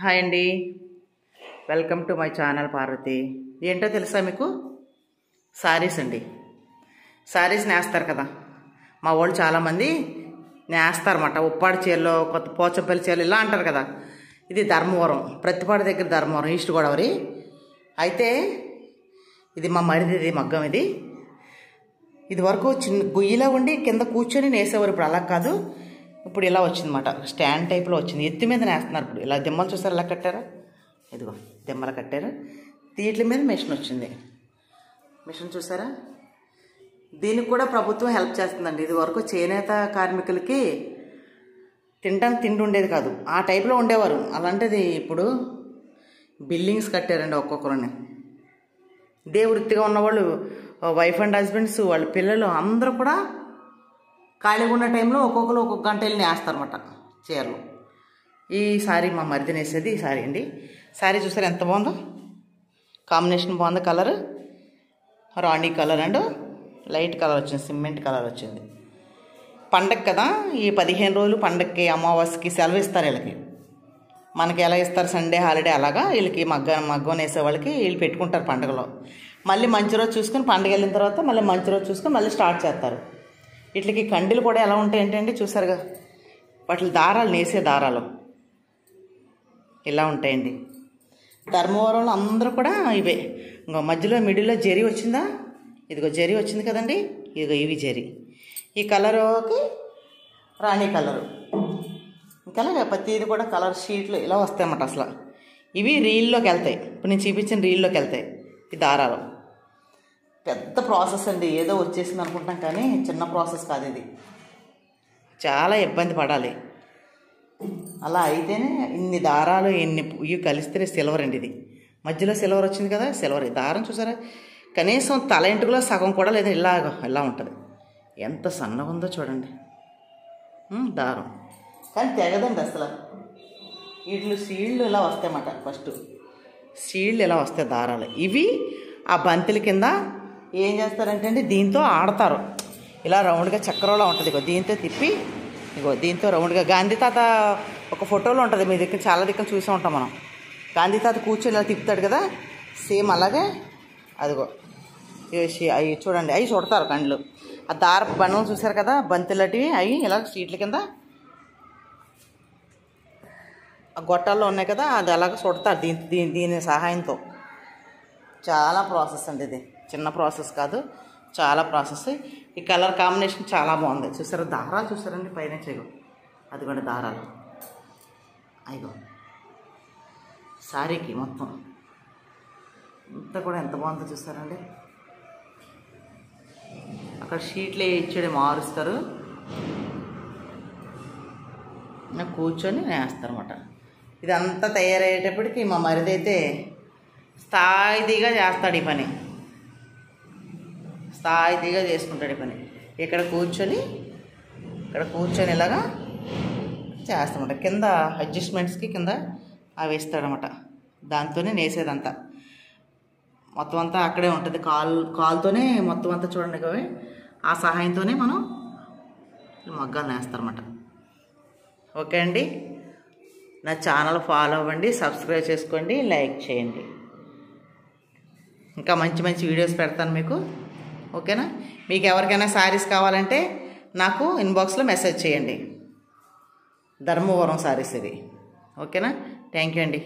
Hi అండి, welcome to my channel Parvati. ఏంటో తెలుసా మీకు? శారీస్ అండి. శారీస్ నేస్తారు కదా, మా వాళ్ళు చాలామంది నేస్తారన్నమాట. ఉప్పాడు చీరలు, కొత్త పోచంపల్లి చీరలు ఇలా అంటారు కదా. ఇది ధర్మవరం, ప్రతిపాడు దగ్గర ధర్మవరం, ఈస్ట్ గోదావరి. అయితే ఇది మా మరిది మగ్గం. ఇది వరకు చిన్న గుయ్యిలా ఉండి కింద కూర్చొని నేసేవారు. ఇప్పుడు అలా కాదు, ఇప్పుడు ఇలా వచ్చిందన్నమాట. స్టాండ్ టైప్లో వచ్చింది. ఎత్తి మీద నేస్తున్నారు. ఇప్పుడు ఇలా దిమ్మలు చూసారు ఎలా కట్టారు. ఇదిగో దిమ్మలు కట్టారు. వీటి మీద మిషన్ వచ్చింది. మిషన్ చూసారా? దీనికి కూడా ప్రభుత్వం హెల్ప్ చేస్తుందండి. ఇది వరకు చేనేత కార్మికులకి తినడానికి తిండి ఉండేది కాదు, ఆ టైప్లో ఉండేవారు. అలాంటిది ఇప్పుడు బిల్డింగ్స్ కట్టారండి ఒక్కొక్కరిని. ఇదే వృత్తిగా ఉన్నవాళ్ళు, వైఫ్ అండ్ హస్బెండ్స్, వాళ్ళ పిల్లలు అందరూ కూడా ఖాళీగా ఉన్న టైంలో ఒక్కొక్కరు ఒక్కొక్క గంట వెళ్ళి నేస్తారన్నమాట చీరలు. ఈ సారీ మా మరిది నేసేది ఈ సారీ అండి. సారీ చూసారు ఎంత బాగుందో, కాంబినేషన్ బాగుంది. Colour Rani colour and light colour వచ్చింది, సిమెంట్ కలర్ వచ్చింది. పండగ కదా, ఈ 15 రోజులు పండగకి అమావాస్యకి సెలవు ఇస్తారు వీళ్ళకి. మనకి ఎలా ఇస్తారు సండే హాలిడే, అలాగా వీళ్ళకి మగ్గం వేసే వాళ్ళకి వీళ్ళు పెట్టుకుంటారు పండుగలో. మళ్ళీ మంచి రోజు చూసుకొని పండుగ వెళ్ళిన తర్వాత మళ్ళీ మంచి రోజు చూసుకొని మళ్ళీ స్టార్ట్ చేస్తారు. వీటికి కండీలు కూడా ఎలా ఉంటాయి ఏంటండి చూసారుగా, వాటి దారాలు, నేసే దారాలు ఇలా ఉంటాయండి. ధర్మవరంలో అందరూ కూడా ఇవే. ఇంకో మధ్యలో మిడిల్లో జరీ వచ్చిందా, ఇదిగో జరీ వచ్చింది కదండి, ఇదిగో ఇవి జరీ. ఈ కలరుకి రాణి కలరు. ఇంకా ప్రతిది కూడా కలర్ షీట్లు ఇలా వస్తాయన్నమాట. అసలు ఇవి రీల్లోకి వెళ్తాయి. ఇప్పుడు నేను చూపించిన రీల్లోకి వెళ్తాయి ఈ దారాలు. పెద్ద ప్రాసెస్ అండి. ఏదో వచ్చేసింది అనుకుంటాం కానీ చిన్న ప్రాసెస్ కాదు ఇది. చాలా ఇబ్బంది పడాలి. అలా అయితేనే ఇన్ని దారాలు ఇవి కలిస్తేనే సిల్వర్ అండి. ఇది మధ్యలో సిల్వర్ వచ్చింది కదా, సిల్వర్. ఈ దారం చూసారా, కనీసం తల ఇంటిలో సగం కూడా లేదా, ఇలా ఉంటుంది. ఎంత సన్నగా ఉందో చూడండి దారం. కానీ తెగదండి అసలు. వీటిలో సీళ్ళు ఇలా వస్తాయన్నమాట. ఫస్ట్ సీళ్ళు ఇలా వస్తాయి దారాలు. ఇవి ఆ బంతిల కింద ఏం చేస్తారంటే అండి, దీంతో ఆడతారు. ఇలా రౌండ్గా చక్రంలో ఉంటుంది. ఇగో దీంతో తిప్పి, ఇగో దీంతో రౌండ్గా. గాంధీ తాత ఒక ఫోటోలో ఉంటుంది, మీ దగ్గర చాలా దగ్గర చూసే ఉంటాం మనం. గాంధీ తాత కూర్చొని ఇలా తిప్పుతాడు కదా, సేమ్ అలాగే అదిగో అవి చూడండి, అవి చుడతారు కండ్లు. ఆ దారపు బండలు చూసారు కదా, బంతిలాంటివి, అవి ఇలా సీట్ల కింద ఆ గొట్టాల్లో ఉన్నాయి కదా, అది అలాగ చుడతారు దీని సహాయంతో. చాలా ప్రాసెస్ అండి ఇది, చిన్న ప్రాసెస్ కాదు, చాలా ప్రాసెస్. ఈ కలర్ కాంబినేషన్ చాలా బాగుంది. చూసారా దారాలు చూసారండి పైన చెగు, అదిగోండి దారాలు. అయ్యో శారీకి మొత్తం అంతా కూడా ఎంత బాగుందో చూసారండి. అక్కడ షీట్లే ఇచ్చేది మారుస్తారు, కూర్చొని నేస్తారు అన్నమాట. ఇదంతా తయారయ్యేటప్పటికి మా మరిది అయితే స్థాయిగా చేస్తాడు ఈ పని, స్థాయిగా చేసుకుంటాడు ఈ పని. ఇక్కడ కూర్చొని ఇలాగా చేస్తామన్నమాట. కింద అడ్జస్ట్మెంట్స్కి కింద అవి వేస్తాడనమాట. దాంతోనే నేసేదంతా మొత్తం అంతా అక్కడే ఉంటుంది. కాలుతోనే మొత్తం అంతా చూడండి అవి, ఆ సహాయంతోనే మనం మగ్గాలు నేస్తారన్నమాట. ఓకే అండి, నా ఛానల్ ఫాలో అవ్వండి, సబ్స్క్రైబ్ చేసుకోండి, లైక్ చేయండి. ఇంకా మంచి మంచి వీడియోస్ పెడతాను మీకు. ఓకేనా? మీకు ఎవరికైనా శారీస్ కావాలంటే నాకు ఇన్బాక్స్లో మెసేజ్ చేయండి. ధర్మవరం శారీస్ ఇవి. ఓకేనా? థ్యాంక్ యూ అండి.